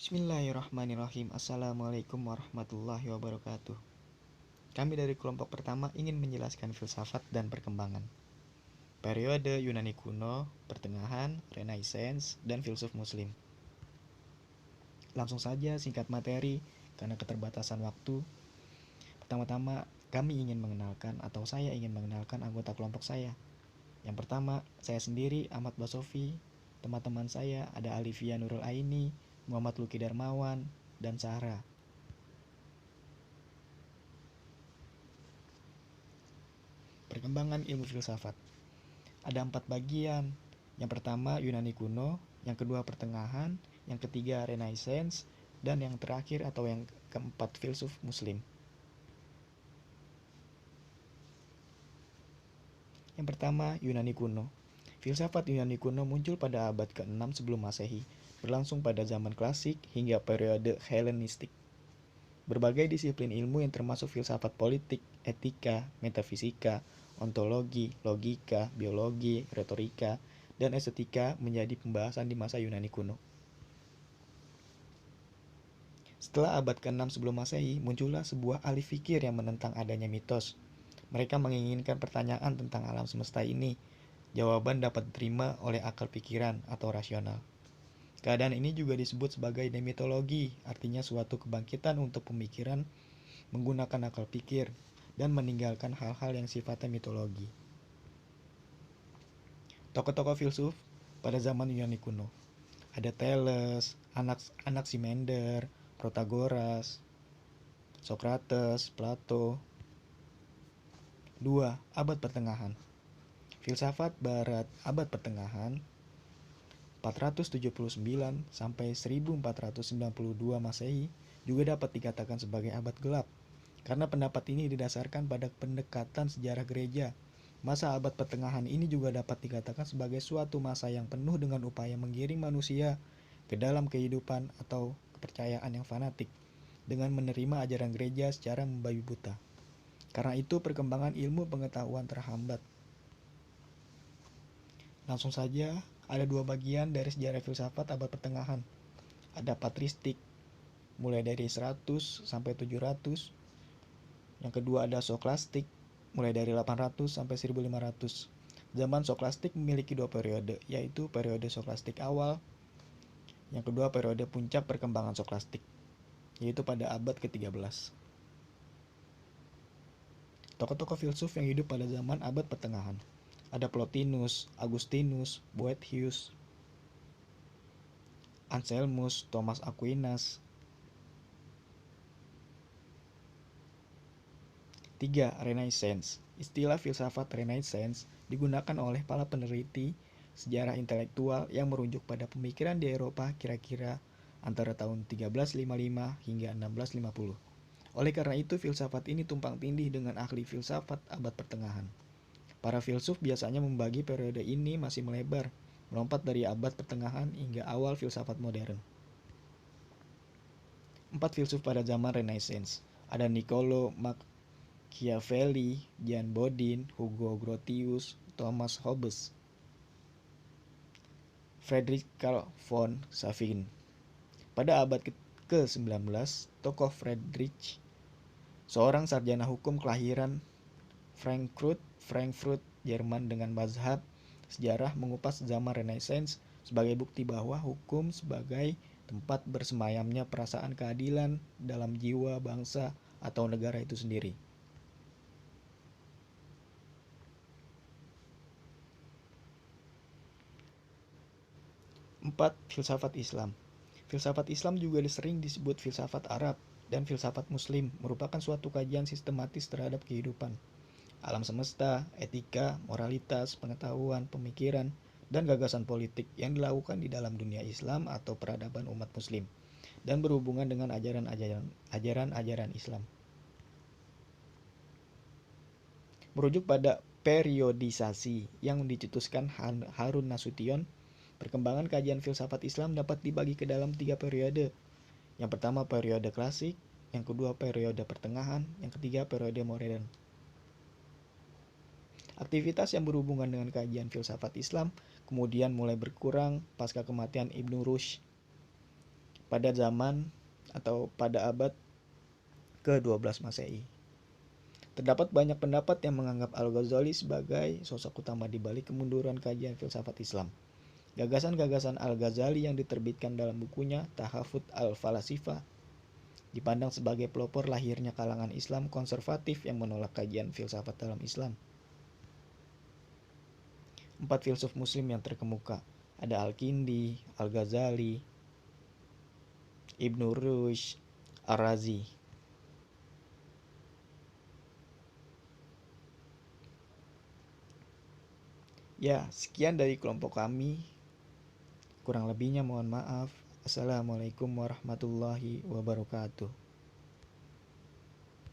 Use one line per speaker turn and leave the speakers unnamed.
Bismillahirrahmanirrahim. Assalamualaikum warahmatullahi wabarakatuh. Kami dari kelompok pertama ingin menjelaskan filsafat dan perkembangan. Periode Yunani kuno, pertengahan, Renaissance, dan filsuf muslim. Langsung saja singkat materi karena keterbatasan waktu. Pertama-tama kami ingin mengenalkan atau saya ingin mengenalkan anggota kelompok saya. Yang pertama, saya sendiri Ahmad Basofi. Teman-teman saya ada Alivia Nurul Aini, Muhammad Luki Darmawan, dan Sarah. Perkembangan ilmu filsafat. Ada 4 bagian. Yang pertama Yunani kuno, yang kedua pertengahan, yang ketiga Renaissance, dan yang terakhir atau yang keempat filsuf muslim. Yang pertama Yunani kuno. Filsafat Yunani kuno muncul pada abad ke-6 sebelum Masehi, berlangsung pada zaman klasik hingga periode Helenistik. Berbagai disiplin ilmu yang termasuk filsafat politik, etika, metafisika, ontologi, logika, biologi, retorika, dan estetika menjadi pembahasan di masa Yunani kuno. Setelah abad ke-6 sebelum Masehi, muncullah sebuah ahli fikir yang menentang adanya mitos. Mereka menginginkan pertanyaan tentang alam semesta ini. Jawaban dapat diterima oleh akal pikiran atau rasional. Keadaan ini juga disebut sebagai demitologi, artinya suatu kebangkitan untuk pemikiran menggunakan akal pikir dan meninggalkan hal-hal yang sifatnya mitologi. Tokoh-tokoh filsuf pada zaman Yunani kuno. Ada Thales, Anaximander, Protagoras, Socrates, Plato. 2. Abad pertengahan. Filsafat barat abad pertengahan 479 sampai 1492 Masehi juga dapat dikatakan sebagai abad gelap, karena pendapat ini didasarkan pada pendekatan sejarah gereja. Masa abad pertengahan ini juga dapat dikatakan sebagai suatu masa yang penuh dengan upaya menggiring manusia ke dalam kehidupan atau kepercayaan yang fanatik, dengan menerima ajaran gereja secara membabi buta. Karena itu perkembangan ilmu pengetahuan terhambat. Langsung saja, ada 2 bagian dari sejarah filsafat abad pertengahan. Ada patristik, mulai dari 100 sampai 700. Yang kedua ada soklastik, mulai dari 800 sampai 1500. Zaman soklastik memiliki 2 periode, yaitu periode soklastik awal. Yang kedua periode puncak perkembangan soklastik, yaitu pada abad ke-13. Tokoh-tokoh filsuf yang hidup pada zaman abad pertengahan. Ada Plotinus, Augustinus, Boethius, Anselmus, Thomas Aquinas. 3. Renaissance. Istilah filsafat Renaissance digunakan oleh para peneliti sejarah intelektual yang merujuk pada pemikiran di Eropa kira-kira antara tahun 1355 hingga 1650. Oleh karena itu, filsafat ini tumpang tindih dengan ahli filsafat abad pertengahan. Para filsuf biasanya membagi periode ini masih melebar, melompat dari abad pertengahan hingga awal filsafat modern. 4 filsuf pada zaman Renaissance. Ada Niccolo Machiavelli, Jean Bodin, Hugo Grotius, Thomas Hobbes, Friedrich Karl von Savigny. Pada abad ke-19, tokoh Friedrich, seorang sarjana hukum kelahiran Frankfurt, Jerman dengan mazhab sejarah, mengupas zaman Renaissance sebagai bukti bahwa hukum sebagai tempat bersemayamnya perasaan keadilan dalam jiwa bangsa atau negara itu sendiri. 4. Filsafat Islam. Filsafat Islam juga sering disebut filsafat Arab dan filsafat Muslim, merupakan suatu kajian sistematis terhadap kehidupan, alam semesta, etika, moralitas, pengetahuan, pemikiran, dan gagasan politik yang dilakukan di dalam dunia Islam atau peradaban umat Muslim, dan berhubungan dengan ajaran-ajaran Islam. Merujuk pada periodisasi yang dicetuskan Harun Nasution, perkembangan kajian filsafat Islam dapat dibagi ke dalam 3 periode. Yang pertama periode klasik, yang kedua periode pertengahan, yang ketiga periode modern. Aktivitas yang berhubungan dengan kajian filsafat Islam kemudian mulai berkurang pasca kematian Ibnu Rushd pada zaman atau pada abad ke-12 Masehi. Terdapat banyak pendapat yang menganggap Al-Ghazali sebagai sosok utama di balik kemunduran kajian filsafat Islam. Gagasan-gagasan Al-Ghazali yang diterbitkan dalam bukunya Tahafut al-Falasifah dipandang sebagai pelopor lahirnya kalangan Islam konservatif yang menolak kajian filsafat dalam Islam. 4 filsuf muslim yang terkemuka, ada Al-Kindi, Al-Ghazali, Ibnu Rushd, Ar-Razi. Ya, sekian dari kelompok kami. Kurang lebihnya mohon maaf. Assalamualaikum warahmatullahi wabarakatuh.